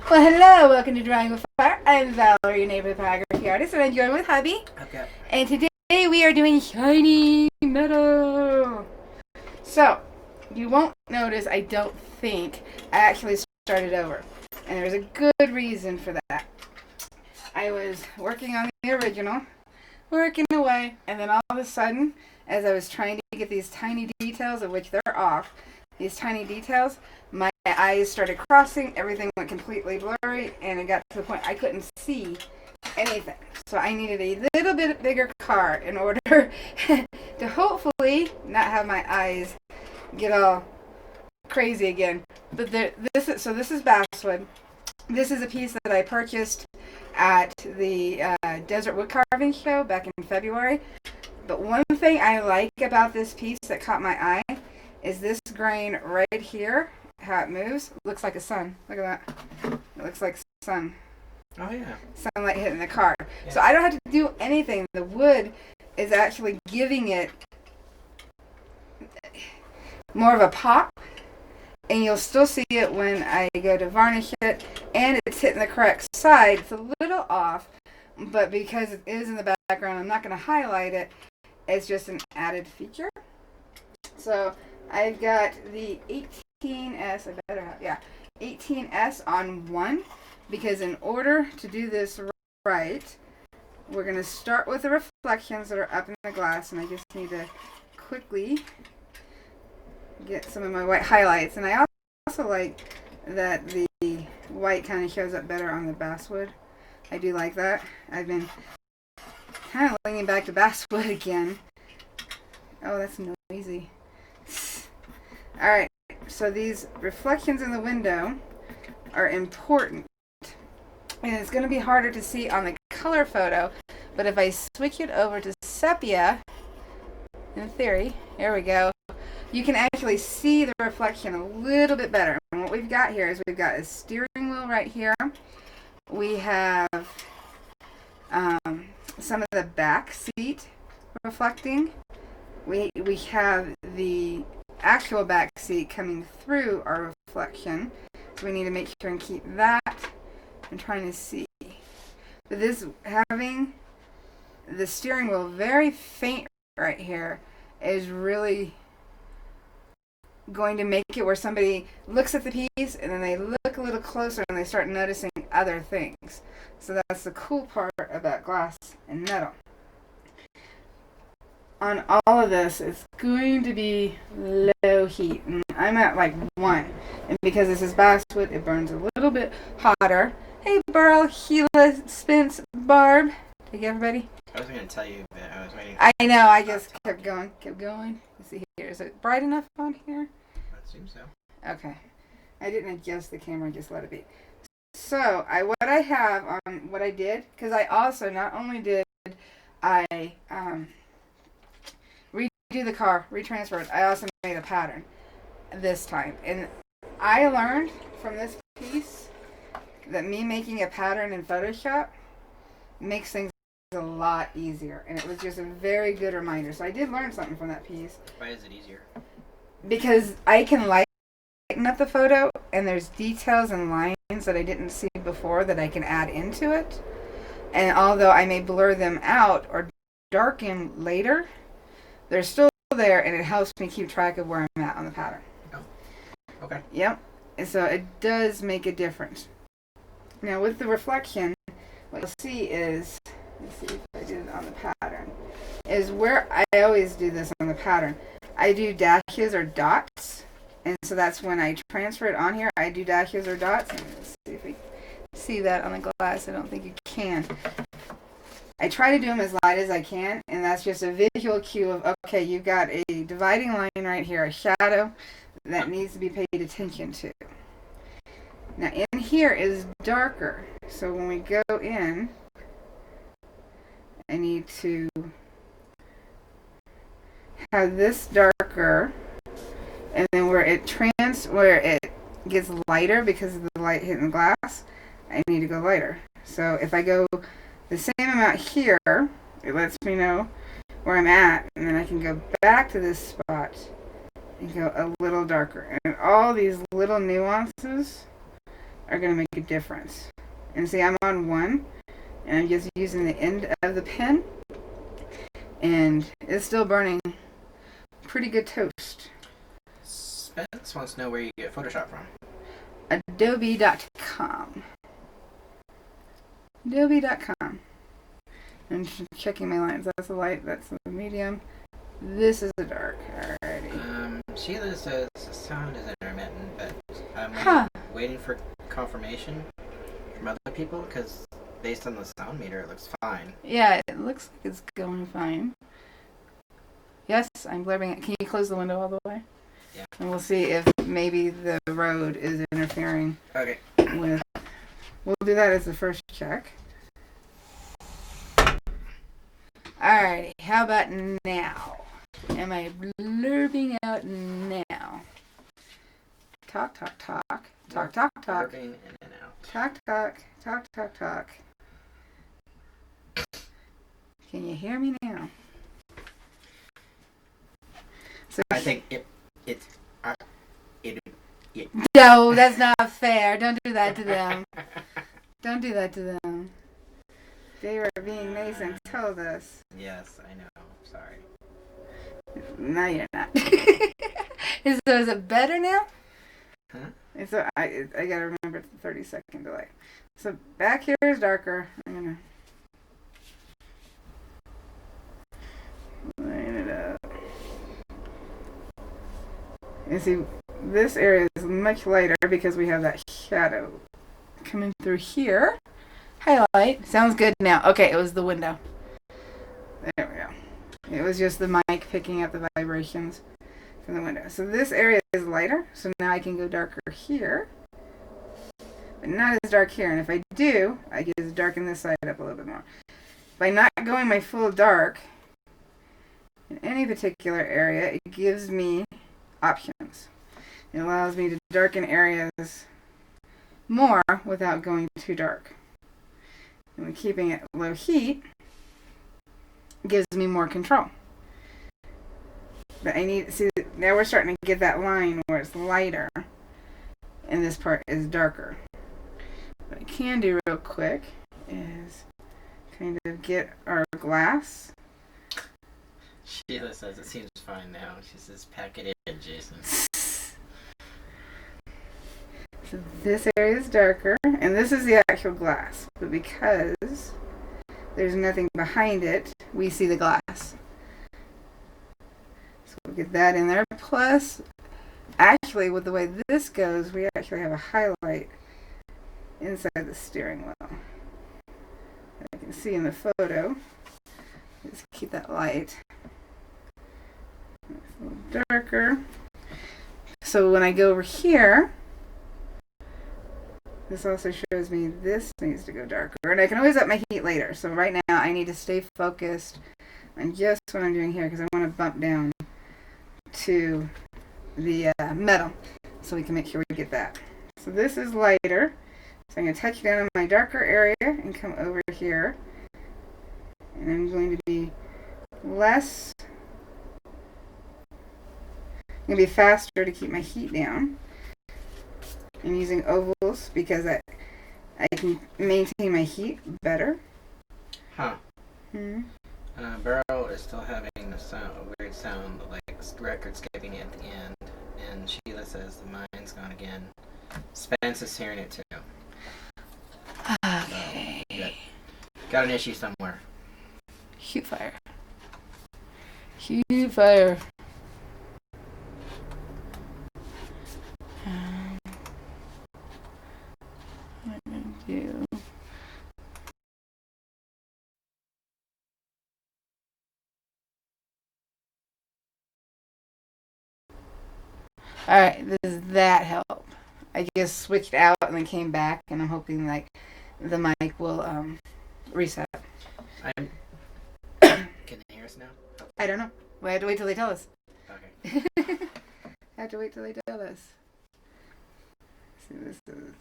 Well, hello, welcome to Drawing with Fire. I'm Valerie, your neighborhood photography artist, and I'm joined with hubby. Okay. And today we are doing shiny metal. So, you won't notice, I don't think, I actually started over. And there's a good reason for that. I was working on the original, working away, and then all of a sudden, as I was trying to get these tiny details, of which they're off, these tiny details, my eyes started crossing, everything went completely blurry, and it got to the point I couldn't see anything. So I needed a little bit bigger car in order to hopefully not have my eyes get all crazy again. But this is basswood. This is a piece that I purchased at the Desert Woodcarving show back in February. But one thing I like about this piece that caught my eye is this grain right here, how it moves. Looks like a sun. Look at that. It looks like sun. Oh, yeah. Sunlight hitting the card. Yeah. So I don't have to do anything. The wood is actually giving it more of a pop. And you'll still see it when I go to varnish it. And it's hitting the correct side. It's a little off. But because it is in the background, I'm not going to highlight it. It's just an added feature. So I've got the 18S, 18S on 1, because in order to do this right, we're going to start with the reflections that are up in the glass, and I just need to quickly get some of my white highlights. And I also like that the white kind of shows up better on the basswood. I do like that. I've been kind of leaning back to basswood again. Oh, that's noisy. Alright, so these reflections in the window are important. And it's going to be harder to see on the color photo, but if I switch it over to sepia, in theory, here we go, you can actually see the reflection a little bit better. And what we've got here is we've got a steering wheel right here. We have some of the back seat reflecting. We have the actual back seat coming through our reflection, so we need to make sure and keep that. I'm trying to see. But this, having the steering wheel very faint right here, is really going to make it where somebody looks at the piece and then they look a little closer and they start noticing other things. So that's the cool part about glass and metal. On all of this, it's going to be low heat. And I'm at like 1. And because this is basswood, it burns a little bit hotter. Hey, Burl, Sheila, Spence, Barb. Take care, everybody. I was going to tell you, but I was waiting. I know, I just kept going. Let's see here. Is it bright enough on here? It seems so. Okay. I didn't adjust the camera, just let it be. So, what I have on what I did, because I also, not only did I redo the car, retransfer it, I also made a pattern this time. And I learned from this piece that me making a pattern in Photoshop makes things a lot easier. And it was just a very good reminder. So I did learn something from that piece. Why is it easier? Because I can lighten up the photo, and there's details and lines that I didn't see before that I can add into it. And although I may blur them out or darken later, they're still there, and it helps me keep track of where I'm at on the pattern. Oh, okay. Yep. And so it does make a difference. Now with the reflection, what you'll see is, let's see if I did it on the pattern, is where I always do this on the pattern. I do dashes or dots, and so that's when I transfer it on here. I do dashes or dots, and let's see if we see that on the glass. I don't think you can. I try to do them as light as I can, and that's just a visual cue of, okay, you've got a dividing line right here, a shadow that needs to be paid attention to. Now in here is darker, so when we go in, I need to have this darker, and then where it gets lighter because of the light hitting the glass, I need to go lighter. So if I go the same amount here, it lets me know where I'm at, and then I can go back to this spot and go a little darker. And all these little nuances are going to make a difference. And see, I'm on 1, and I'm just using the end of the pen, and it's still burning pretty good toast. Spence wants to know where you get Photoshop from. Adobe.com. Adobe.com. I'm just checking my lines. That's a light, that's a medium. This is a dark. Alrighty. Sheila says the sound is intermittent, but I'm waiting for confirmation from other people because based on the sound meter, it looks fine. Yeah, it looks like it's going fine. Yes, I'm blaring it. Can you close the window all the way? Yeah. And we'll see if maybe the road is interfering. Okay. With. We'll do that as the first check. Alrighty, how about now? Am I blurbing out now? Talk, talk, talk. Talk, talk, talk. Blurbing in and out. Talk, talk, talk, talk, talk. Can you hear me now? So I think it. No, that's not fair. Don't do that to them. Don't do that to them. They were being nice and told us. Yes, I know. Sorry. No, you're not. Is it better now? Huh? I gotta remember the 30-second delay. So back here is darker. I'm gonna line it up. And see, this area is much lighter because we have that shadow coming through here. Highlight. Sounds good now. Okay, it was the window. There we go. It was just the mic picking up the vibrations from the window. So this area is lighter, so now I can go darker here. But not as dark here. And if I do, I just darken this side up a little bit more. By not going my full dark in any particular area, it gives me options. It allows me to darken areas more without going too dark. And keeping it low heat gives me more control. But I need, see, now we're starting to get that line where it's lighter and this part is darker. What I can do real quick is kind of get our glass. Sheila says it seems fine now. She says, pack it in, Jason. So this area is darker, and this is the actual glass. But because there's nothing behind it, we see the glass. So we'll get that in there. Plus, actually, with the way this goes, we actually have a highlight inside the steering wheel. I can see in the photo. Let's keep that light. It's a little darker. So when I go over here, this also shows me this needs to go darker. And I can always up my heat later. So right now I need to stay focused on just what I'm doing here because I want to bump down to the metal so we can make sure we get that. So this is lighter. So I'm going to touch down on my darker area and come over here. And I'm going to be less, I'm going to be faster to keep my heat down. I'm using ovals because I can maintain my heat better. Huh. Hmm. Burrow is still having a weird sound, like record skipping at the end. And Sheila says the mine's gone again. Spence is hearing it too. Okay. So, got an issue somewhere. Shoot fire. Shoot fire. What am I gonna do? Alright, does that help? I just switched out and then came back, and I'm hoping like the mic will reset. Can they hear us now? I don't know. We have to wait till they tell us. Okay. I have to wait till they tell us. See, this is.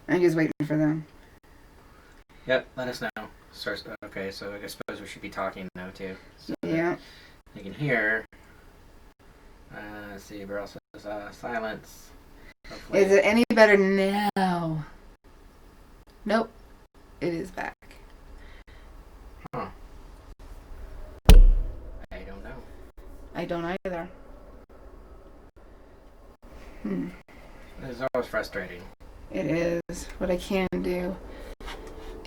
I'm just waiting for them. Yep, let us know. Okay, so I suppose we should be talking now too. So Yeah. you can hear Let's see, Burl says silence. Hopefully. Is it any better now? Nope. It is back. Huh. I don't know. I don't either. It's always frustrating. It is. What I can do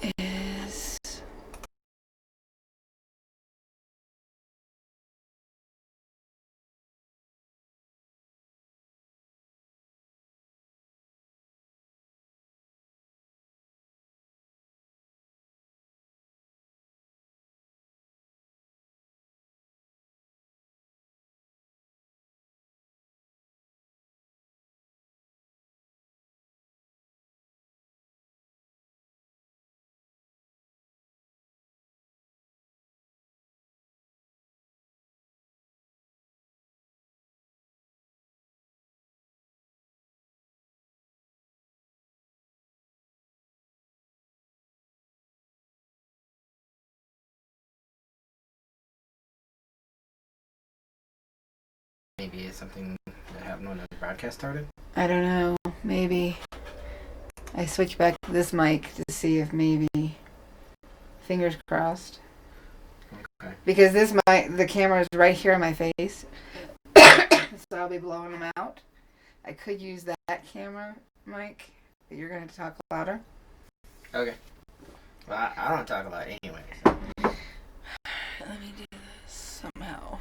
is... Maybe it's something that happened when the broadcast started. I don't know. Maybe I switch back to this mic to see if maybe... Fingers crossed. Okay. Because this mic, the camera is right here on my face. So I'll be blowing them out. I could use that camera mic, but you're going to talk louder. Okay. Well, I don't talk a lot anyway. So. Let me do this somehow.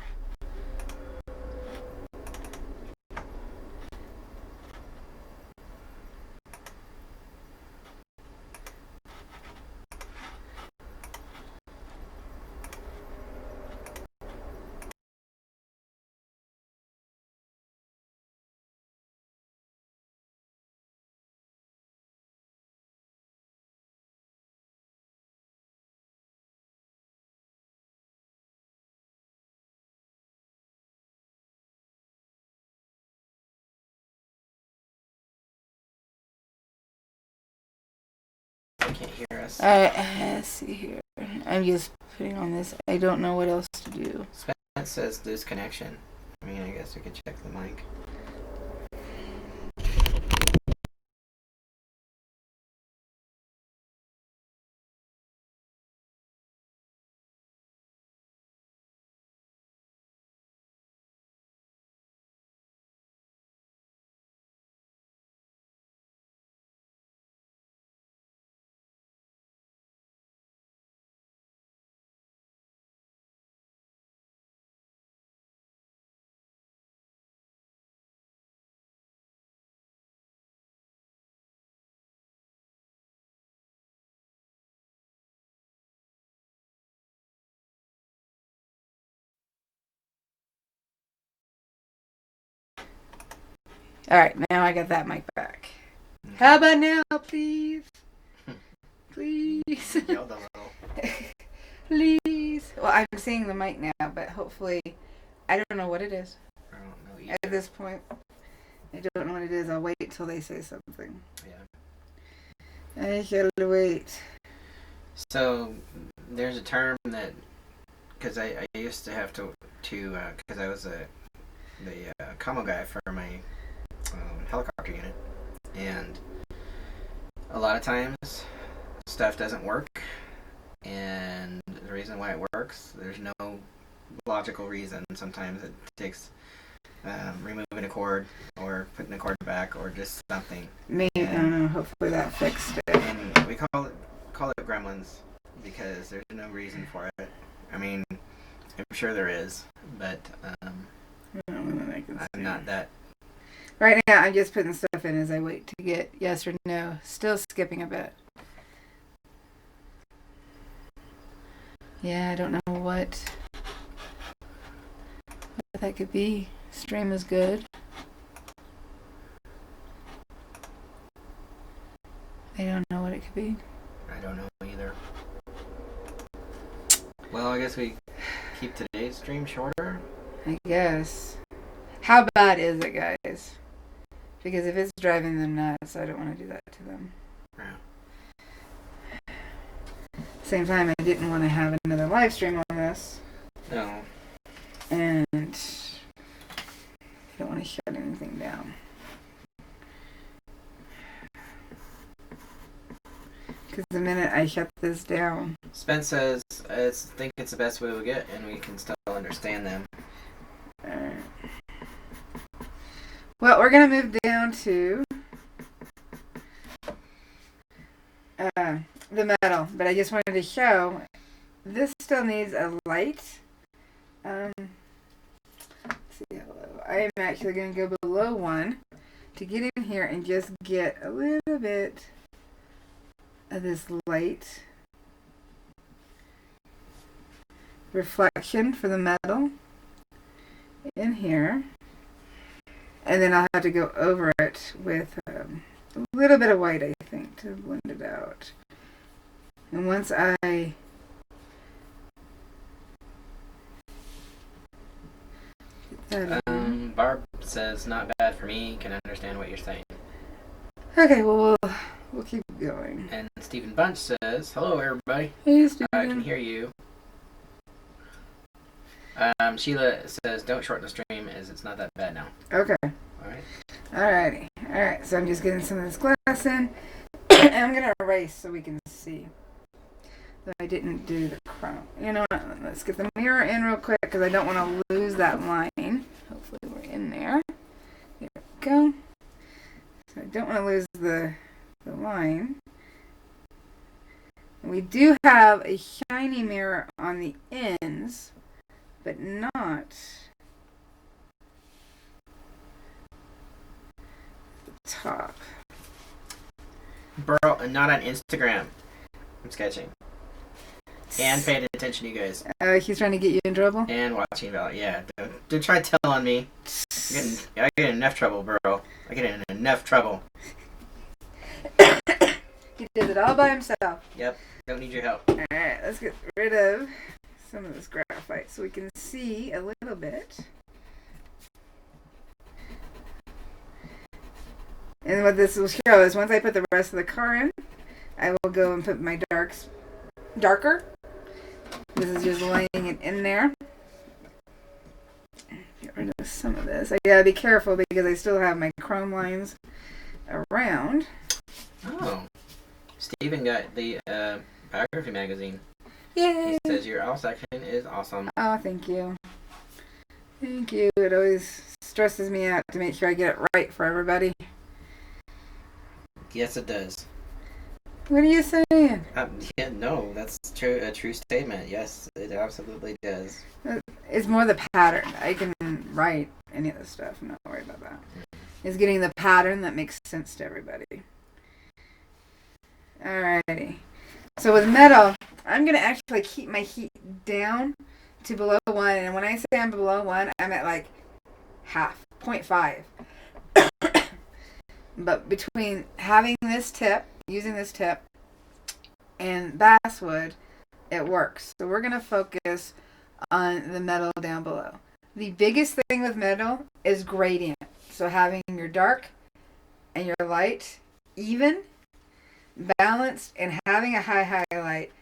They can't hear us. Let's see here. I'm just putting on this. I don't know what else to do. Spence says lose connection. I mean, I guess we could check the mic. Alright, now I got that mic back. How about now, please? Please. Yelled a little. Please. Well, I'm seeing the mic now, but hopefully, I don't know what it is. I don't know either. At this point, I don't know what it is. I'll wait till they say something. Yeah. I shall wait. So, there's a term that, because I used to have to because I was the commo guy for my helicopter unit, and a lot of times stuff doesn't work, and the reason why it works, there's no logical reason. Sometimes it takes removing a cord or putting the cord back or just something. Maybe, I don't know, hopefully that fixed it. And we call it gremlins because there's no reason for it. I mean, I'm sure there is, but I'm not that. Right now, I'm just putting stuff in as I wait to get yes or no. Still skipping a bit. Yeah, I don't know what that could be. Stream is good. I don't know what it could be. I don't know either. Well, I guess we keep today's stream shorter. I guess. How bad is it, guys? Because if it's driving them nuts, I don't want to do that to them. Yeah. Same time, I didn't want to have another live stream on this. No. And want to shut anything down. Because the minute I shut this down... Spence says, I think it's the best way we get, and we can still understand them. Alright. Well, we're going to move down to the metal, but I just wanted to show this still needs a light. Let's see how low. I am actually going to go below 1 to get in here and just get a little bit of this light reflection for the metal in here. And then I'll have to go over it with a little bit of white, I think, to blend it out. And once I Barb says, not bad for me. Can understand what you're saying. Okay, well, we'll keep going. And Stephen Bunch says, hello, everybody. Hey, Stephen. I can hear you. Sheila says, don't shorten the stream as it's not that bad now. Okay. Alright. Alrighty. Alright, so I'm just getting some of this glass in. And I'm going to erase so we can see that I didn't do the chrome. You know what? Let's get the mirror in real quick because I don't want to lose that line. Hopefully we're in there. There we go. So I don't want to lose the line. We do have a shiny mirror on the ends, but not the top. Bro, not on Instagram. I'm sketching. And paying attention to you guys. He's trying to get you in trouble? And watching Val. Yeah, don't try telling me. I get in enough trouble, bro. I get in enough trouble. He did it all by himself. Yep, don't need your help. Alright, let's get rid of some of this graphite so we can see a little bit. And what this will show is once I put the rest of the car in, I will go and put my darker. This is just laying it in there. Get rid of some of this. I gotta be careful because I still have my chrome lines around. Oh. Steven got the Pyrography Magazine. Yay! He says your all section is awesome. Oh, thank you. Thank you. It always stresses me out to make sure I get it right for everybody. Yes, it does. What are you saying? Yeah, no, that's true. A true statement. Yes, it absolutely does. It's more the pattern. I can write any of this stuff. I'm not worried about that. It's getting the pattern that makes sense to everybody. Alrighty. So with metal, I'm going to actually keep my heat down to below 1. And when I say I'm below 1, I'm at like half, 0.5. But between having this tip, using this tip, and basswood, it works. So we're going to focus on the metal down below. The biggest thing with metal is gradient. So having your dark and your light even, balanced, and having a high highlight.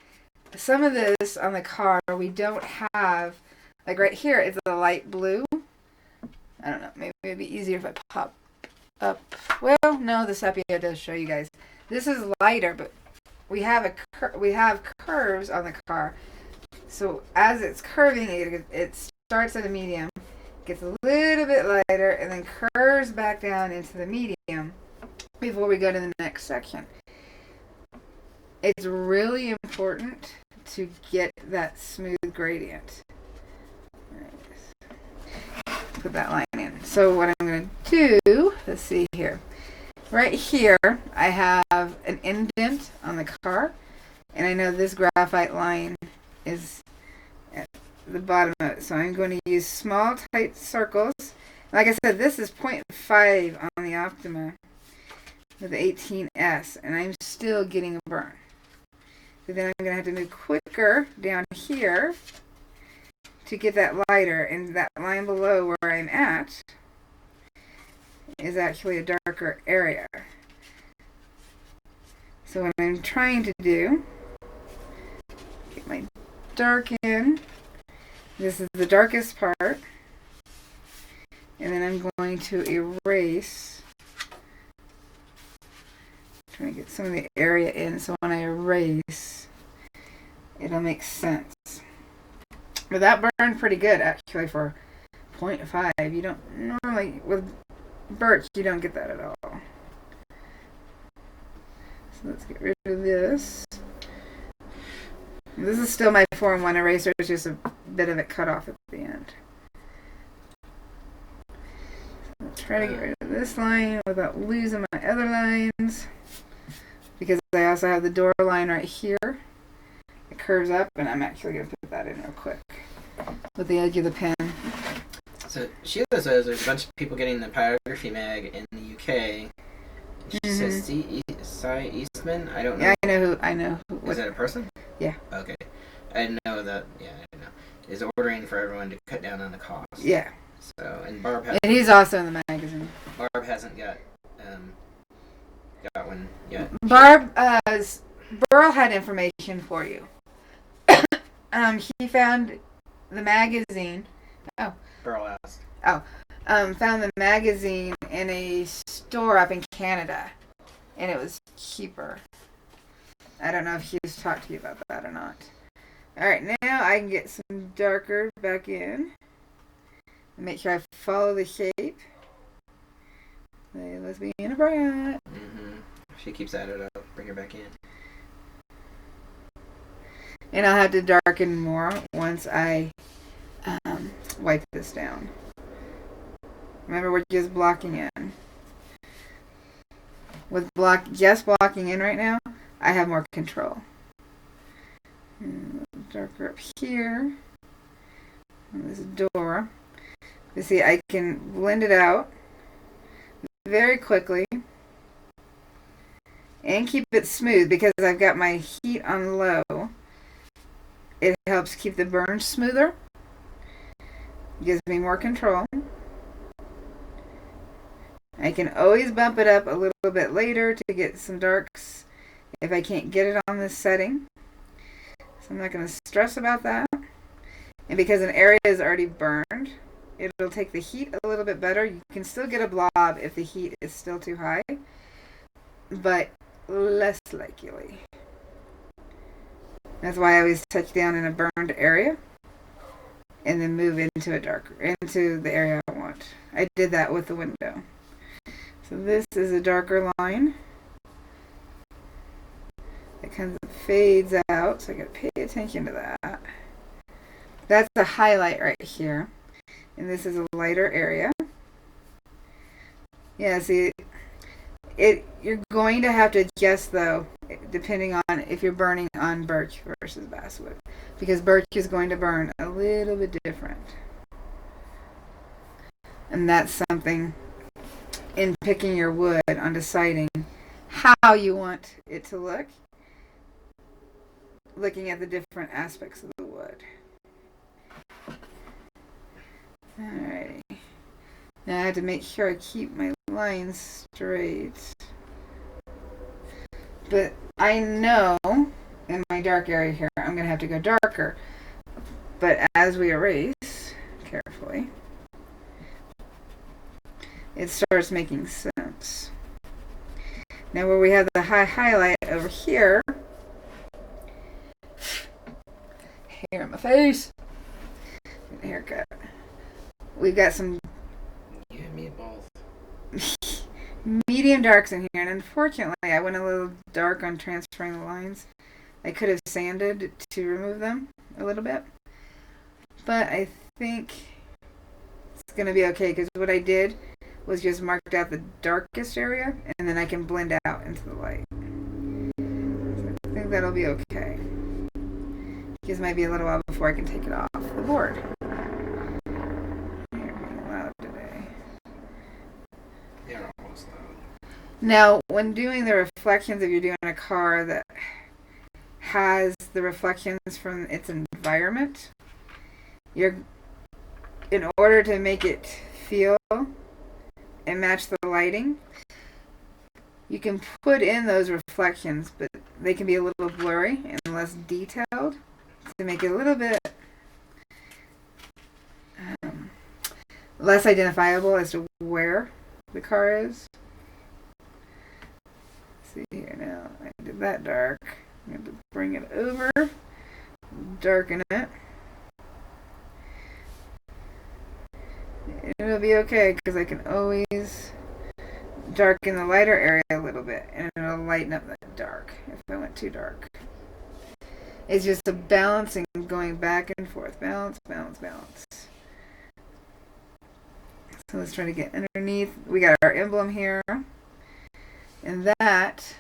Some of this on the car we don't have, like right here it's a light blue. I don't know, maybe it'd be easier if I pop up. Well, no, the sepia does show you guys. This is lighter, but we have curves on the car. So as it's curving, it starts at a medium, gets a little bit lighter, and then curves back down into the medium before we go to the next section. It's really important to get that smooth gradient. Put that line in. So what I'm going to do, let's see here. Right here, I have an indent on the car, and I know this graphite line is at the bottom of it. So I'm going to use small, tight circles. Like I said, this is 0.5 on the Optima with the 18S, and I'm still getting a burn. So then I'm going to have to move quicker down here to get that lighter, and that line below where I'm at is actually a darker area. So what I'm trying to do, get my dark in. This is the darkest part. And And then I'm going to erase. Trying to get some of the area in so when I erase, it'll make sense. But that burned pretty good actually for 0.5. You don't normally, with birch, you don't get that at all. So let's get rid of this. This is still my 4-in-1 eraser. It's just a bit of it cut off at the end. So I'll try to get rid of this line without losing my other lines. Because I also have the door line right here. It curves up, and I'm actually going to put that in real quick with the edge of the pen. So Sheila says there's a bunch of people getting the Pyrography mag in the UK. She says Cy Eastman. I don't know. Yeah, I know who. Is that a person? Yeah. Okay. I didn't know that. Yeah, I didn't know. Is ordering for everyone to cut down on the cost. Yeah. So, and Barb has. And he's also in the magazine. Barb hasn't got one yet. Barb, Burl had information for you. He found the magazine. Oh. Burl asked. Oh. Found the magazine in a store up in Canada. And it was cheaper. I don't know if he's talked to you about that or not. Alright, now I can get some darker back in. Make sure I follow the shape. Let's be in a brat. She keeps at it. I'll bring her back in. And I'll have to darken more once I wipe this down. Remember, we're just blocking in. With just blocking in right now, I have more control. Darker up here. On this door. You see, I can blend it out very quickly. And keep it smooth because I've got my heat on low. It helps keep the burn smoother. Gives me more control. I can always bump it up a little bit later to get some darks if I can't get it on this setting. So I'm not going to stress about that. And because an area is already burned, it'll take the heat a little bit better. You can still get a blob if the heat is still too high, but less likely. That's why I always touch down in a burned area and then move into the area I want. I did that with the window. So this is a darker line. It kind of fades out, so I gotta pay attention to that. That's a highlight right here. And this is a lighter area. Yeah, see, you're going to have to adjust though, depending on if you're burning on birch versus basswood. Because birch is going to burn a little bit different. And that's something in picking your wood on deciding how you want it to look. Looking at the different aspects of the wood. Alrighty. Now I have to make sure I keep my lines straight. But I know in my dark area here, I'm going to have to go darker. But as we erase carefully, it starts making sense. Now where we have the highlight over here, hair in my face, haircut. We've got some You and me both. medium darks in here, and unfortunately I went a little dark on transferring the lines. I could have sanded to remove them a little bit, but I think it's going to be okay because what I did was just marked out the darkest area and then I can blend out into the light. So I think that'll be okay. Just might be a little while before I can take it off the board. You're being loud today. You're almost loud. Now, when doing the reflections, if you're doing a car that has the reflections from its environment, in order to make it feel and match the lighting, you can put in those reflections, but they can be a little blurry and less detailed to make it a little bit less identifiable as to where the car is. Let's see here now. I did that dark. I'm going to bring it over, darken it. It'll be okay because I can always darken the lighter area a little bit and it'll lighten up that dark if I went too dark. It's just a balancing, going back and forth. Balance, balance, balance. So let's try to get underneath. We got our emblem here. And that,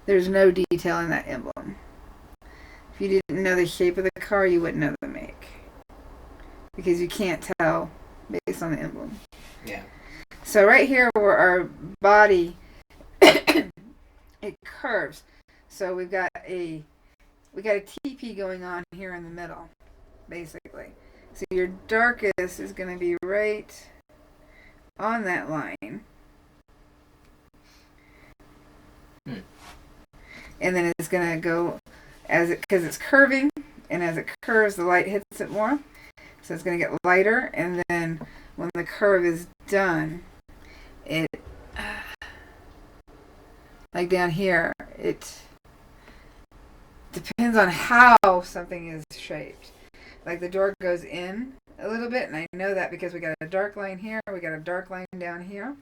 there's no detail in that emblem. If you didn't know the shape of the car, you wouldn't know the make. Because you can't tell based on the emblem. Yeah. So right here where our body, it curves. So we've got a TP going on here in the middle, basically. So your darkest is going to be right on that line. And then it's going to go because it's curving, and as it curves, the light hits it more. So it's going to get lighter, and then when the curve is done, it, like down here, it depends on how something is shaped. Like the door goes in a little bit, and I know that because we got a dark line here, we got a dark line down here,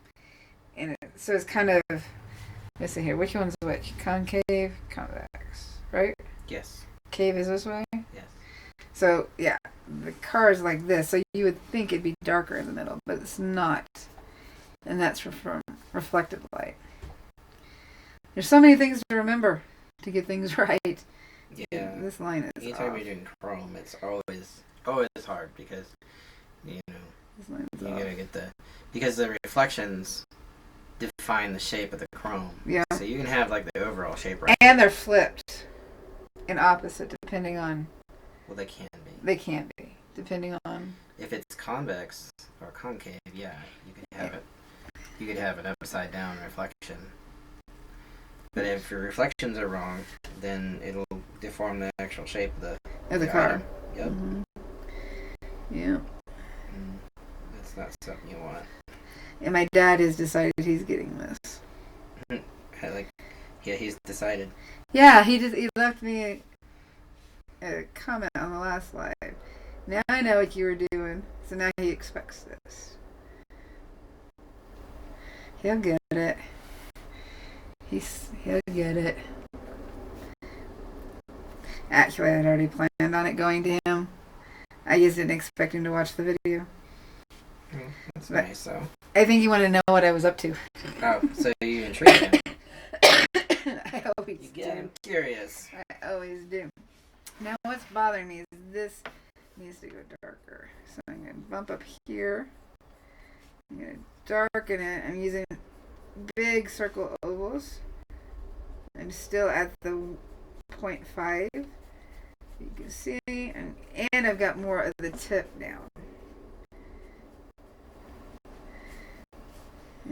and so it's kind of, let's see here, which one's which? Concave, convex, right? Yes. Cave is this way? Yes. So, yeah, the car is like this, so you would think it'd be darker in the middle, but it's not. And that's from reflected light. There's so many things to remember to get things right. Yeah. This line is Anytime off. you're doing chrome, it's always hard because, you know, This line's you off. gotta get because the reflections define the shape of the chrome. Yeah. So you can have like the overall shape right. And they're flipped and opposite depending on. Well, they can be. They can be, depending on. If it's convex or concave, yeah, you could have it. You could have an upside down reflection. But if your reflections are wrong, then it'll deform the actual shape of the car. item. Yep. Mm-hmm. Yeah. That's not something you want. And my dad has decided he's getting this. He's decided. Yeah, he left me a comment on the last live. Now I know what you were doing, so now he expects this. He'll get it. He'll get it. Actually, I'd already planned on it going to him. I just didn't expect him to watch the video. That's But nice, though. I think he wanted to know what I was up to. Oh, so you intrigued him. I always You get him do. curious. I always do. Now what's bothering me is this needs to go darker. So I'm going to bump up here. I'm going to darken it. I'm using big circle ovals. I'm still at the 0.5. You can see, and I've got more of the tip down.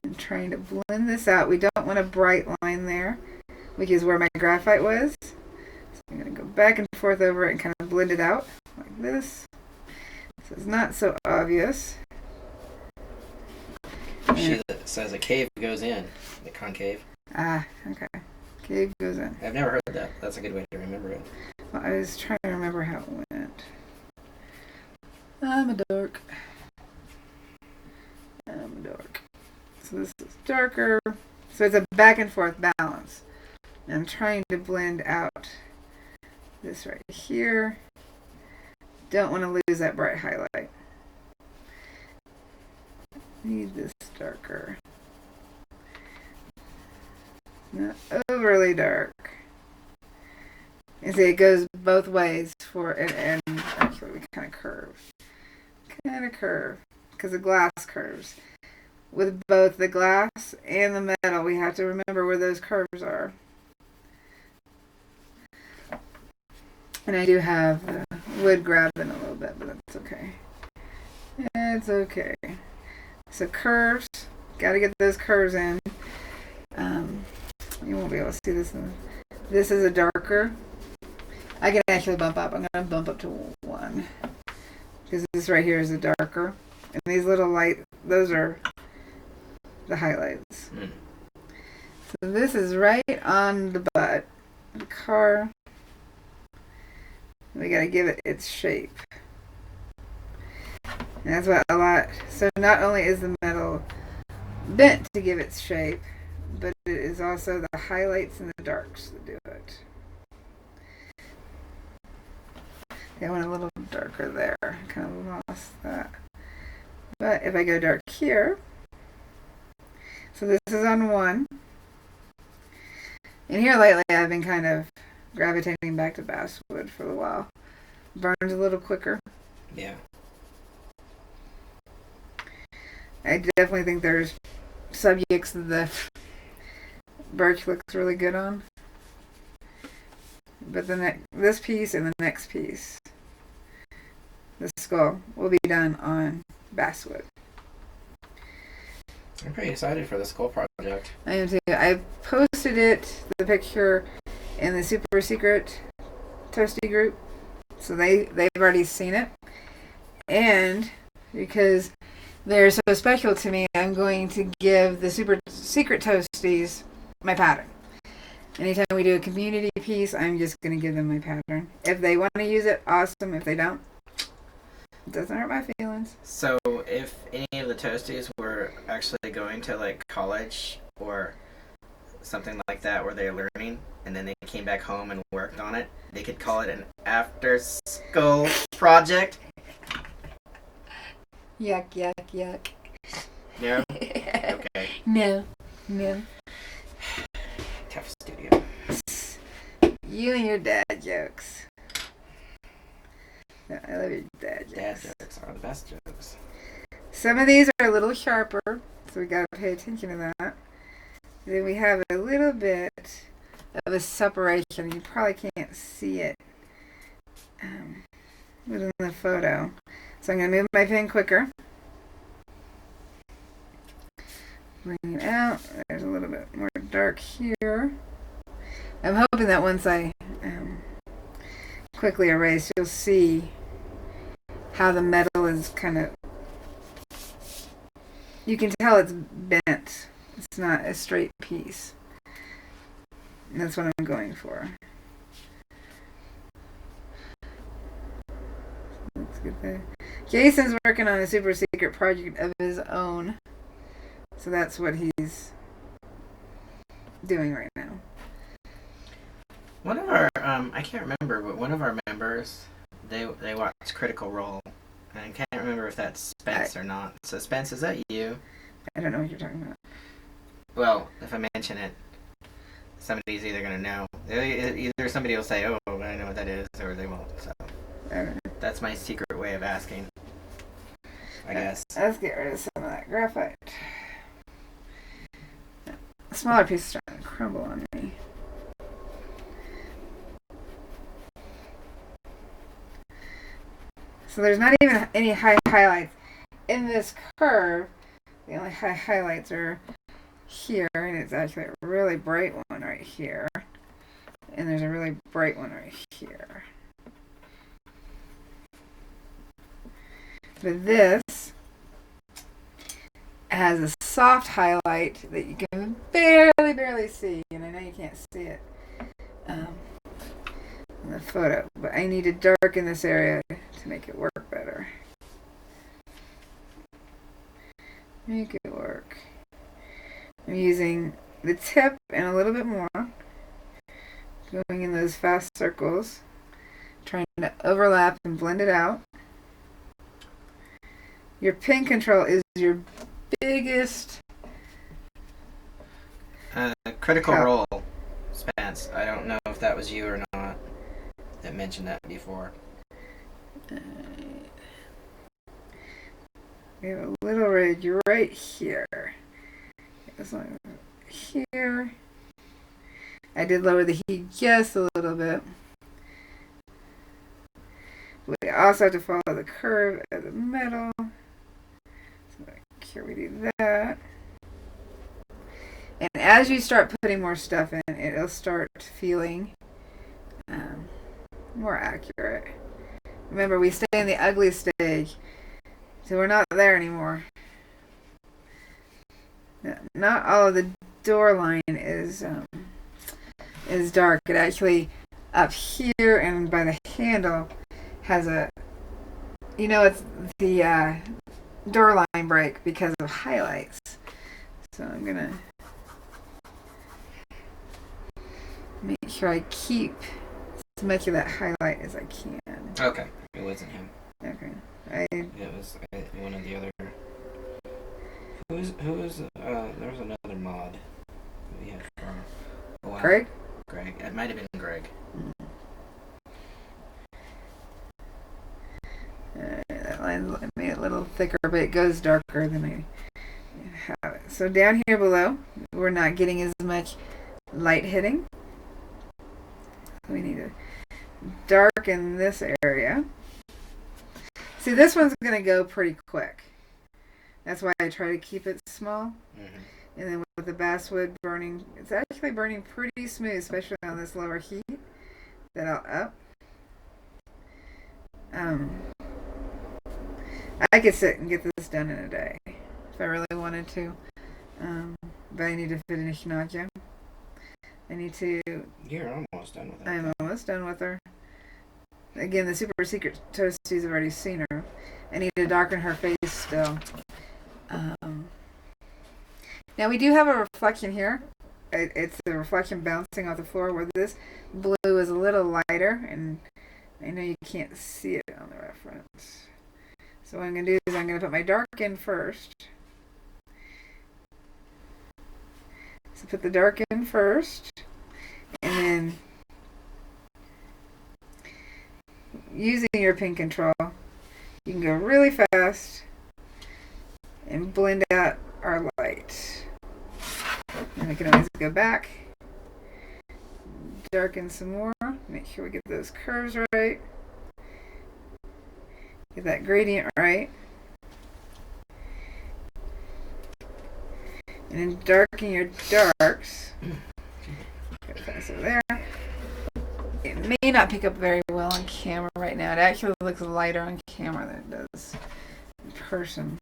I'm trying to blend this out. We don't want a bright line there, which is where my graphite was. So I'm going to go back and forth over it and kind of blend it out like this. So it's not so obvious. She says a cave goes in, the concave. Ah, okay. Cave goes in. I've never heard that. That's a good way to remember it. Well, I was trying to remember how it went. I'm a dork. So this is darker. So it's a back and forth balance. I'm trying to blend out this right here. Don't want to lose that bright highlight. Need this darker. Not overly dark. And see, it goes both ways for and actually we kind of curve. Because the glass curves. With both the glass and the metal, we have to remember where those curves are. And I do have the wood grabbing a little bit, but that's okay. It's okay. So curves, got to get those curves in. You won't be able to see this. This is a darker. I can actually bump up. I'm going to bump up to 1. because this right here is the darker. And these little light, those are the highlights. Mm. So this is right on the butt of the car. We got to give it its shape. And that's what a lot. So not only is the metal bent to give its shape, but it is also the highlights and the darks that do it. I went a little darker there. Kind of lost that. But if I go dark here, so this is on 1. And here lately I've been kind of gravitating back to basswood for a while. Burns a little quicker. Yeah. I definitely think there's subjects that the birch looks really good on. But this piece and the next piece, the skull, will be done on basswood. I'm pretty excited for the skull project. I am too. I posted the picture, in the super secret toasty group, so they've already seen it. And because they're so special to me, I'm going to give the super secret toasties my pattern. Anytime we do a community piece, I'm just going to give them my pattern. If they want to use it, awesome. If they don't, it doesn't hurt my feelings. So if any of the toasties were actually going to like college or something like that where they're learning and then they came back home and worked on it, they could call it an after school project. Yuck, yuck, yuck. No? Okay. No. Tough studio. You and your dad jokes. I love your dad jokes. Dad jokes are the best jokes. Some of these are a little sharper, so we gotta pay attention to that. Then we have a little bit of a separation. You probably can't see it within the photo. So I'm gonna move my pen quicker. Bring it out. There's a little bit more dark here. I'm hoping that once I quickly erase, you'll see how the metal is kind of, you can tell it's bent. It's not a straight piece. And that's what I'm going for. Let's get there. Jason's working on a super secret project of his own. So that's what he's doing right now. One of our, I can't remember, but one of our members, they watched Critical Role. And I can't remember if that's Spence or not. So Spence, is that you? I don't know what you're talking about. Well, if I mention it, somebody's either going to know. Either somebody will say, oh, I know what that is, or they won't. So that's my secret way of asking, I guess. Let's get rid of some of that graphite. A smaller piece is starting to crumble on me. So there's not even any high highlights in this curve. The only high highlights are here, and it's actually a really bright one right here. And there's a really bright one right here. But this has a soft highlight that you can barely see, and I know you can't see it in the photo, but I need to darken this area to make it work better. Make it work. I'm using the tip and a little bit more, going in those fast circles, trying to overlap and blend it out. Your pen control is your biggest Critical Role, Spence. I don't know if that was you or not that mentioned that before. We have a little ridge right here. It's like here. I did lower the heat just a little bit. We also have to follow the curve of the metal. So here we do that. And as you start putting more stuff in, it'll start feeling more accurate. Remember, we stay in the ugly stage, so we're not there anymore. Not all of the door line is dark. It actually, up here and by the handle, has a, it's the door line break because of highlights. So I'm gonna make sure I keep as much of that highlight as I can. Okay, it wasn't him. Okay, it was one of the other. Who was there was another mod that we had for a while. Greg? Greg. It might have been Greg. That line made it a little thicker, but it goes darker than I have it. So down here below, we're not getting as much light hitting. We need to darken this area. See, this one's going to go pretty quick. That's why I try to keep it small. And then with the basswood burning, it's actually burning pretty smooth, especially on this lower heat that I'll up. I could sit and get this done in a day if I really wanted to. But I need to finish Nadia. I need to... You're almost done with her. I'm almost done with her. Again, the super secret toasties have already seen her. I need to darken her face still. Now we do have a reflection here. It's the reflection bouncing off the floor where this blue is a little lighter, and I know you can't see it on the reference. So what I'm going to do is I'm going to put my dark in first. So put the dark in first, and then using your pen control, you can go really fast and blend out our light. And we can always go back, darken some more, make sure we get those curves right, get that gradient right, and then darken your darks. Go fast over there. It may not pick up very well on camera right now. It actually looks lighter on camera than it does in person.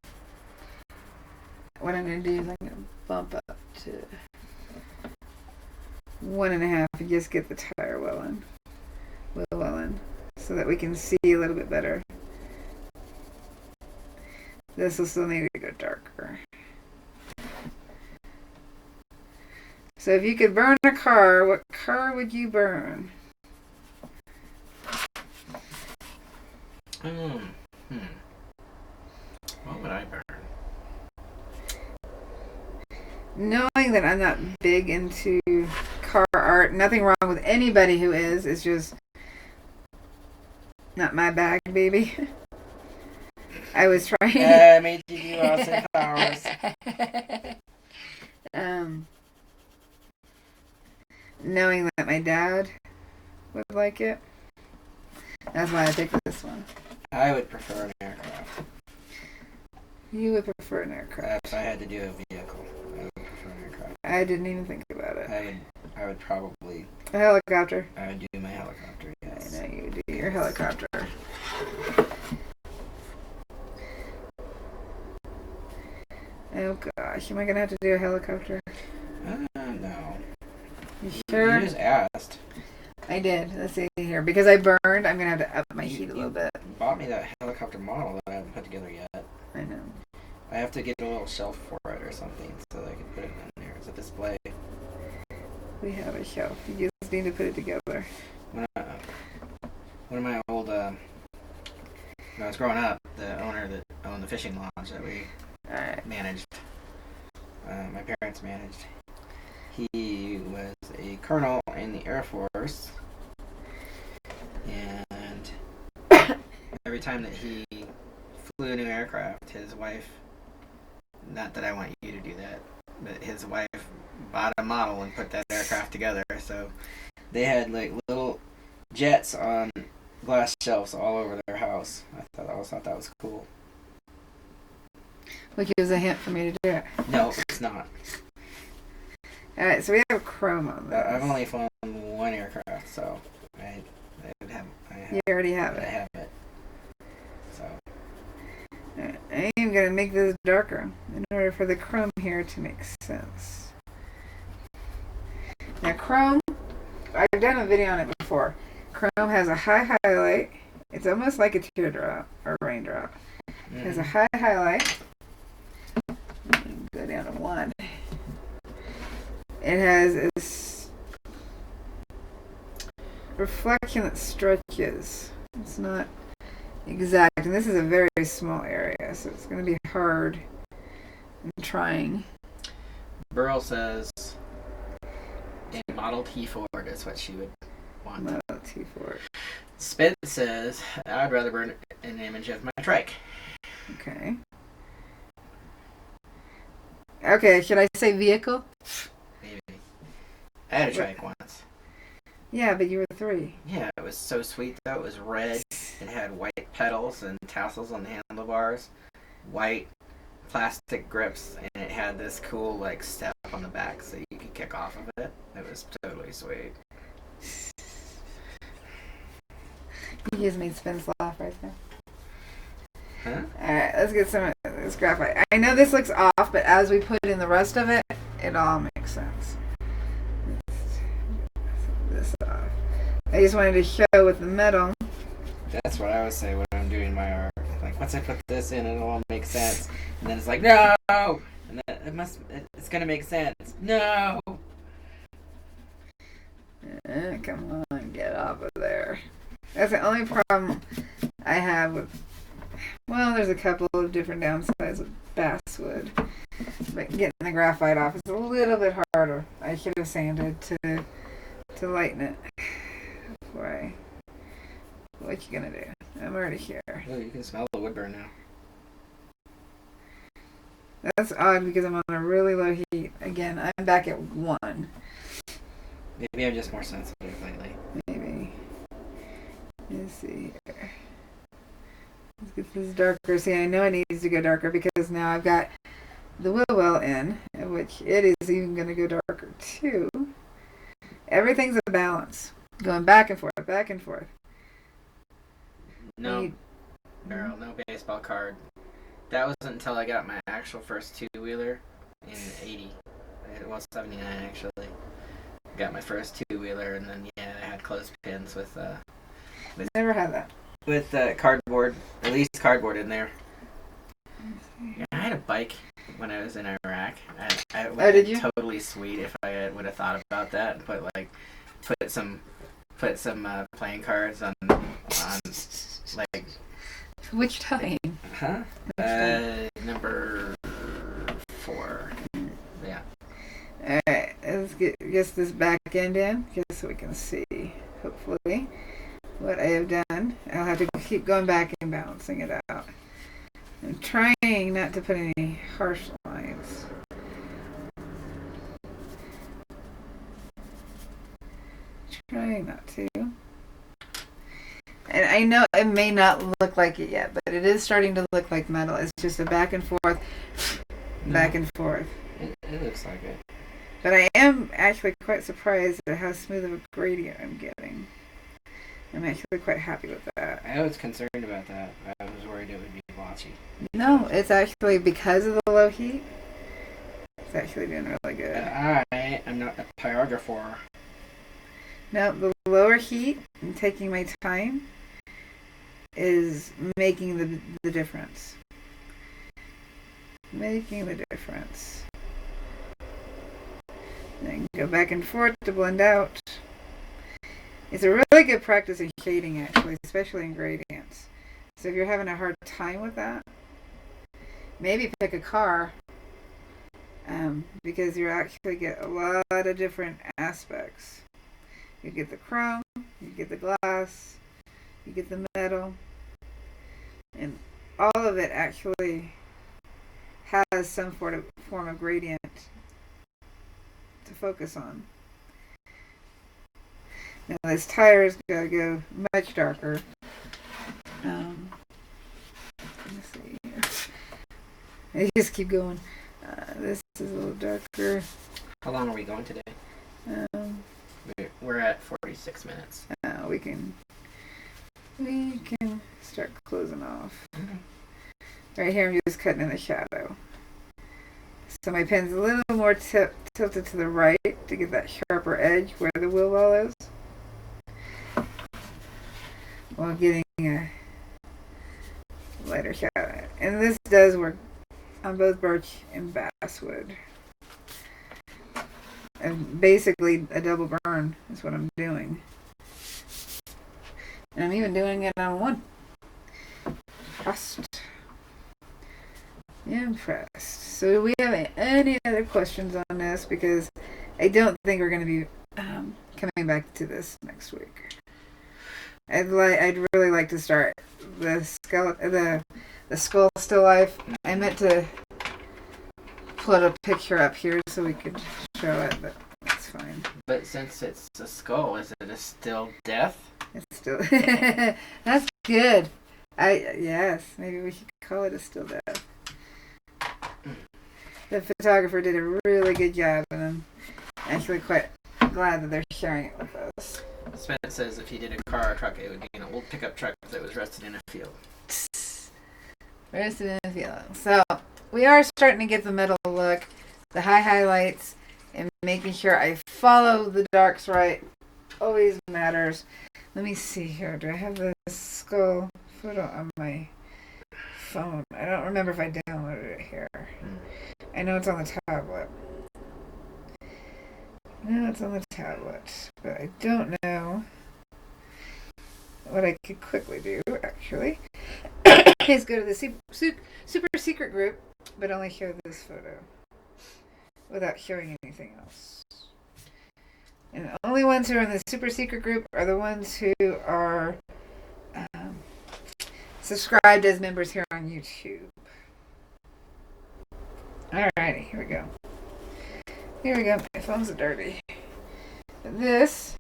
What I'm going to do is I'm going to bump up to 1.5 and just get the tire well in, so that we can see a little bit better. This will still need to go darker. So if you could burn a car, what car would you burn? What would I burn? Knowing that I'm not big into car art, nothing wrong with anybody who is, it's just not my bag, baby. I was trying. I made you do Austin Powers. Knowing that my dad would like it, that's why I picked this one. I would prefer an aircraft. You would prefer an aircraft. If I had to do a vehicle, I would prefer an aircraft. I didn't even think about it. I would probably... A helicopter. I would do my helicopter, yes. I know you would do your helicopter. Oh gosh, am I gonna have to do a helicopter? No. You sure? You just asked. I did. Let's see here. Because I burned, I'm gonna have to up my heat a little bit. You bought me that helicopter model that I haven't put together yet. I know. I have to get a little shelf for it or something so that I can put it in there as a display. We have a shelf. You just need to put it together. One of my old, when I was growing up, the owner that owned the fishing lodge that we managed, my parents managed, he was a colonel in the Air Force, and every time that he flew a new aircraft, his wife, not that I want you to do that, but his wife bought a model and put that aircraft together. So they had like little jets on glass shelves all over their house. I always thought that was cool. Which is a hint for me to do it. No, it's not. Alright, so we have chrome on this. I've only flown one aircraft, so I have. You already have it. I have it. I'm going to make this darker in order for the chrome here to make sense. Now chrome, I've done a video on it before. Chrome has a high highlight. It's almost like a teardrop or raindrop. It has a high highlight. Go down to 1. It has this reflection that stretches. It's not exact, and this is a very small area, so it's going to be hard. I'm trying. Burl says a Model T Ford is what she would want. Model T Ford. Spence says I'd rather burn an image of my trike. Okay. Okay, should I say vehicle? Maybe. I had a trike once. Yeah, but you were 3. Yeah, it was so sweet though. It was red. It had white pedals and tassels on the handlebars, white plastic grips, and it had this cool like step on the back so you could kick off of it. It was totally sweet. You just made Spence laugh right there. Huh? Alright, let's get some of this graphite. I know this looks off, but as we put in the rest of it, it all makes sense. This off. I just wanted to show with the metal. That's what I always say when I'm doing my art. Like, once I put this in, it'll all make sense. And then it's like, no! And then it's gonna make sense. No! Come on, get off of there. That's the only problem I have with, well, there's a couple of different downsides with basswood. But getting the graphite off is a little bit harder. I should have sanded to lighten it. Boy. What you gonna do? I'm already here. Oh, you can smell the wood burn now. That's odd because I'm on a really low heat. Again, I'm back at 1. Maybe I'm just more sensitive lately. Maybe. Let's see here. Let's get this darker. See, I know it needs to go darker because now I've got the wheel well in, which it is even going to go darker too. Everything's a balance. Going back and forth, back and forth. No, Meryl, no baseball card. That wasn't until I got my actual first 2-wheeler in 80. It was 79 actually. Got my first 2-wheeler, and then yeah, I had clothespins with Never had that. With cardboard, at least cardboard in there. Yeah, I had a bike when I was in Iraq. I would did you? Totally sweet if I would have thought about that. Put some playing cards on like. Which time? Huh? Number 4. Yeah. Alright, let's get this back end in, just so we can see, hopefully, what I have done. I'll have to keep going back and balancing it out. I'm trying not to put any harsh lines. Trying not to. And I know it may not look like it yet, but it is starting to look like metal. It's just a back and forth, back and forth. It looks like it. But I am actually quite surprised at how smooth of a gradient I'm getting. I'm actually quite happy with that. I was concerned about that. I was worried it would be blotchy. No, it's actually because of the low heat. It's actually doing really good. I am not a pyrographer. No, the lower heat and taking my time is making the difference. Making the difference. Then go back and forth to blend out. It's a really good practice in shading, actually, especially in gradients. So if you're having a hard time with that, maybe pick a car, because you actually get a lot of different aspects. You get the chrome, you get the glass, you get the metal, and all of it actually has some form of gradient to focus on. Now this tire's gotta go much darker. Let's see here. I just keep going. This is a little darker. How long are we going today? We're at 46 minutes. We can start closing off. Right here I'm just cutting in the shadow. So my pen's a little more tilted to the right to get that sharper edge where the wheel well is, while getting a lighter shadow. And this does work on both birch and basswood. And basically a double burn is what I'm doing. And I'm even doing it on one. Impressed. So do we have any other questions on this? Because I don't think we're going to be coming back to this next week. I'd really like to start the skull still life. I meant to put a picture up here so we could show it, but that's fine. But since it's a skull, is it a still death? It's still that's good. Yes, maybe we should call it a still death. The photographer did a really good job, and I'm actually quite glad that they're sharing it with us. Spence says if he did a car or truck, it would be an old pickup truck that was rested in a field. Rested in a field. So we are starting to get the middle look, the highlights, and making sure I follow the darks right. Always matters. Let me see here. Do I have the skull photo on my phone? I don't remember if I downloaded it here. I know it's on the tablet. No, it's on the tablet. But I don't know what I could quickly do, actually, is go to the super secret group, but only show this photo without showing anything else. And the only ones who are in the super secret group are the ones who are subscribed as members here on YouTube. Alrighty, here we go. Here we go. My phone's dirty. This,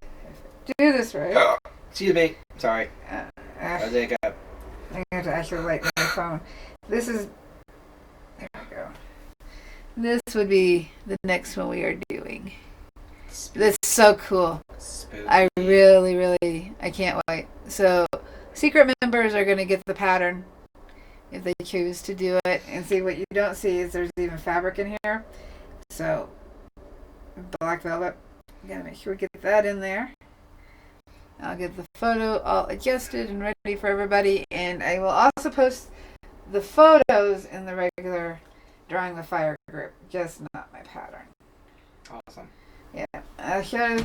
do this right. Excuse me. Sorry. I think I have to actually light my phone. This is. There we go. This would be the next one we are doing. That's so cool. Spooky. I really, I can't wait. So, secret members are going to get the pattern if they choose to do it. And see, what you don't see is there's even fabric in here. So, black velvet. Gotta make sure we get that in there. I'll get the photo all adjusted and ready for everybody. And I will also post the photos in the regular Drawing the Fire group, just not my pattern. Awesome. Yeah, I'll show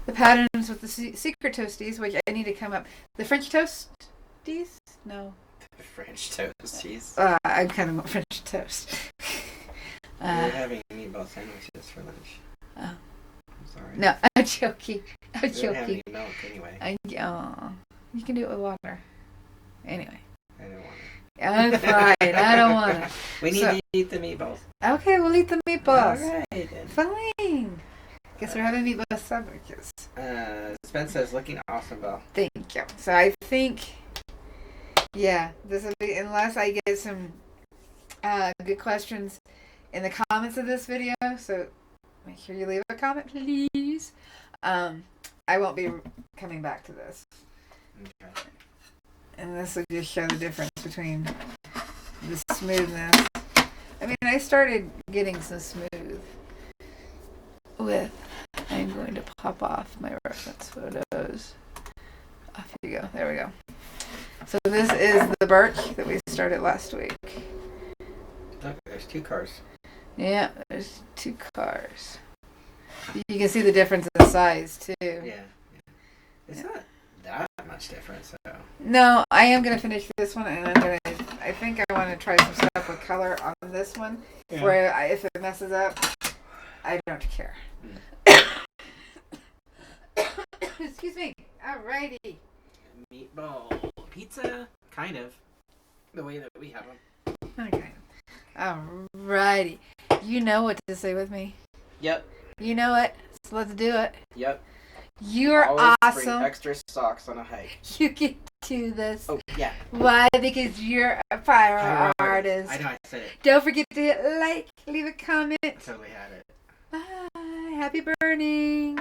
the patterns with the secret toasties, which I need to come up. The French toasties? No. French toasties. I kind of want French toast. We're having meatball sandwiches for lunch. Oh. I'm sorry. No, I'm joking. We don't have any milk anyway. You can do it with water. Anyway. I don't want it. I'm fine. I don't want it. We need to eat the meatballs. Okay, we'll eat the meatballs. All right, then. Fine. Guess we're having meatball sandwiches. Spence says, looking awesome, Belle. Thank you. So I think, yeah, this will be, unless I get some good questions in the comments of this video. So make sure you leave a comment, please. I won't be coming back to this. Okay. And this will just show the difference between the smoothness. I mean, I started getting some smooth with, I'm going to pop off my reference photos. Off you go. There we go. So this is the birch that we started last week. Look, there's 2 cars. Yeah, there's 2 cars. You can see the difference in size, too. Yeah. It's not that much difference, though. No, I am going to finish this one, and I think I want to try some stuff with color on this one, where if it messes up, I don't care. Excuse me. Alrighty. Meatball pizza, kind of, the way that we have them. Okay. Alrighty. You know what to say with me. Yep. You know it. So let's do it. Yep. You're always awesome. Bring extra socks on a hike. You can do this. Oh, yeah. Why? Because you're a pyro artist. I know, I said it. Don't forget to hit like, leave a comment. I totally had it. Bye. Happy burning.